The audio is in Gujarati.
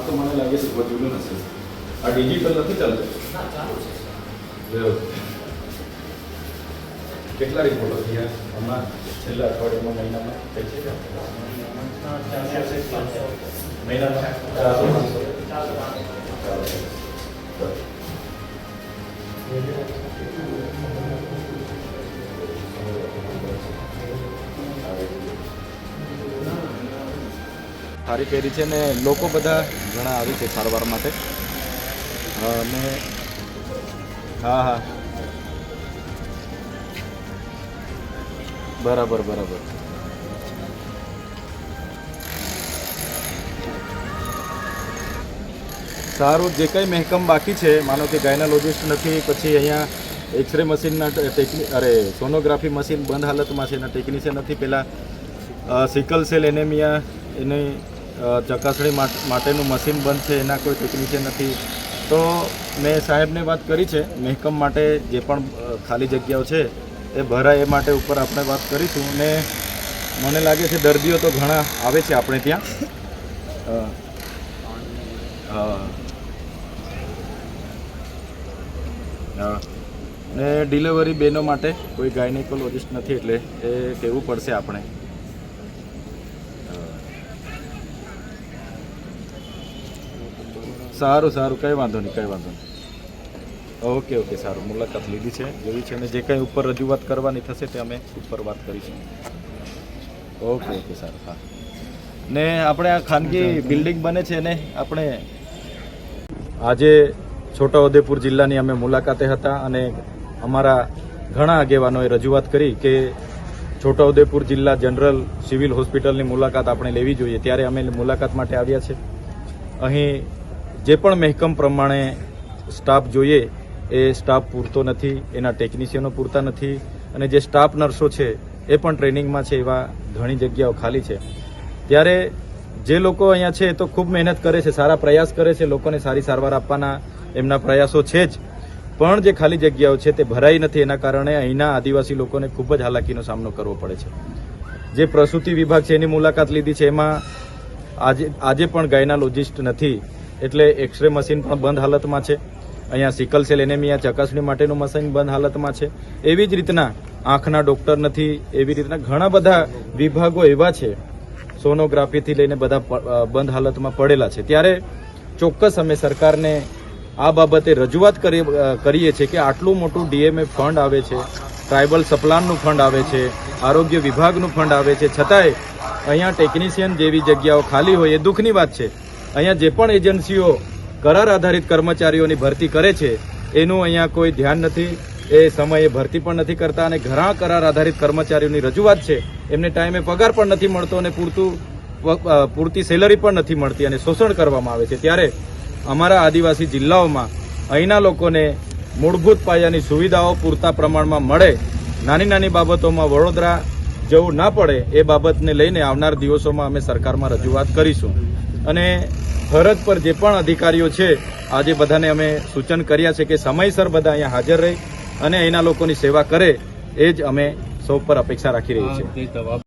તો મને લાગે છે બધું નથી આ ડિજિટલ નથી ચાલતું કેટલા રિપોર્ટો થયા હમણાં છેલ્લા અઠવાડિયામાં મહિનામાં કઈ છે મહિનામાં 400 સારી પહેરી છે ને લોકો બધા ઘણા આવી છે સારવાર માટે અને હા હા બરાબર બરાબર સારું જે કંઈ મહેકમ બાકી છે માનો કે ગાયનાલોજિસ્ટ નથી પછી અહીંયા એક્સરે મશીનના સોનોગ્રાફી મશીન બંધ હાલતમાં છે એના ટેકનિશિયન નથી પહેલાં સિકલ સેલ એનેમિયા એની ચકાસણી માટેનું મશીન બંધ છે એના કોઈ ટેકનિશિયન નથી તો મેં સાહેબને વાત કરી છે મહેકમ માટે જે પણ ખાલી જગ્યાઓ છે એ ભરાય એ માટે ઉપર આપણે વાત કરીશું ને મને લાગે છે દર્દીઓ તો ઘણા આવે છે આપણે ત્યાં ને ડિલિવરી બહેનો માટે કોઈ ગાયનેકોલોજિસ્ટ નથી એટલે એ કહેવું પડશે આપણે સારું સારું કંઈ વાંધો નહીં ઓકે ઓકે સારું મુલાકાત લીધી છે જોઈ છે અને જે કંઈ ઉપર રજૂઆત કરવાની થશે તે અમે ઉપર વાત કરીશું ઓકે ઓકે સારું હા ને આપણે આ ખાનગી બિલ્ડિંગ બને છે ને આપણે આજે છોટાઉદેપુર જિલ્લાની અમે મુલાકાતે હતા અને અમારા ઘણા આગેવાનોએ રજૂઆત કરી કે છોટાઉદેપુર જિલ્લા જનરલ સિવિલ હોસ્પિટલની મુલાકાત આપણે લેવી જોઈએ ત્યારે અમે મુલાકાત માટે આવ્યા છે અહીં જે પણ મહેકમ પ્રમાણે સ્ટાફ જોઈએ એ સ્ટાફ પૂરતો નથી એના ટેકનિશિયનો પૂરતા નથી અને જે સ્ટાફ નર્સો છે એ પણ ટ્રેનિંગમાં છે એવા ઘણી જગ્યાઓ ખાલી છે ત્યારે જે લોકો અહીંયા છે એ તો ખૂબ મહેનત કરે છે સારા પ્રયાસ કરે છે લોકોને સારી સારવાર આપવાના એમના પ્રયાસો છે જ પણ જે ખાલી જગ્યાઓ છે તે ભરાઈ નથી એના કારણે અહીંના આદિવાસી લોકોને ખૂબ જ હાલાકીનો સામનો કરવો પડે છે જે પ્રસૂતિ વિભાગ છે એની મુલાકાત લીધી છે એમાં આજે પણ ગાયનાલોજિસ્ટ નથી એટલે એક્સરે મશીન પણ બંધ હાલતમાં છે અહીંયા સિકલ સેલ એનેમિયા ચકાસણી માટેનું મશીન બંધ હાલતમાં છે એવી જ રીતના આંખના ડૉક્ટર નથી એવી રીતના ઘણા બધા વિભાગો એવા છે સોનોગ્રાફીથી લઈને બધા બંધ હાલતમાં પડેલા છે ત્યારે ચોક્કસ અમે સરકારને આ બાબતે રજૂઆત કરીએ છીએ કે આટલું મોટું ડીએમએફ ફંડ આવે છે ટ્રાઇબલ સપ્લાનનું ફંડ આવે છે આરોગ્ય વિભાગનું ફંડ આવે છે છતાંય અહીંયા ટેકનિશિયન જેવી જગ્યાઓ ખાલી હોય એ દુઃખની વાત છે અહીંયા જે પણ એજન્સીઓ કરાર આધારિત કર્મચારીઓની ભરતી કરે છે એનું અહીંયા કોઈ ધ્યાન નથી એ સમયે ભરતી પણ નથી કરતા અને ઘણા કરાર આધારિત કર્મચારીઓની રજૂઆત છે એમને ટાઈમે પગાર પણ નથી મળતો અને પૂરતી સેલરી પણ નથી મળતી અને શોષણ કરવામાં આવે છે ત્યારે અમારા આદિવાસી જિલ્લાઓમાં અહીંના લોકોને મૂળભૂત પાયાની સુવિધાઓ પૂરતા પ્રમાણમાં મળે નાની નાની બાબતોમાં વડોદરા જવું ના પડે એ બાબતને લઈને આવનાર દિવસોમાં અમે સરકારમાં રજૂઆત કરીશું અને ફરજ પર જે પણ અધિકારીઓ છે આજે બધાને અમે સૂચન કર્યા છે કે સમયસર બધા અહીંયા હાજર રહી અને અહીંના લોકોની સેવા કરે એ જ અમે સૌ પર અપેક્ષા રાખી રહી છે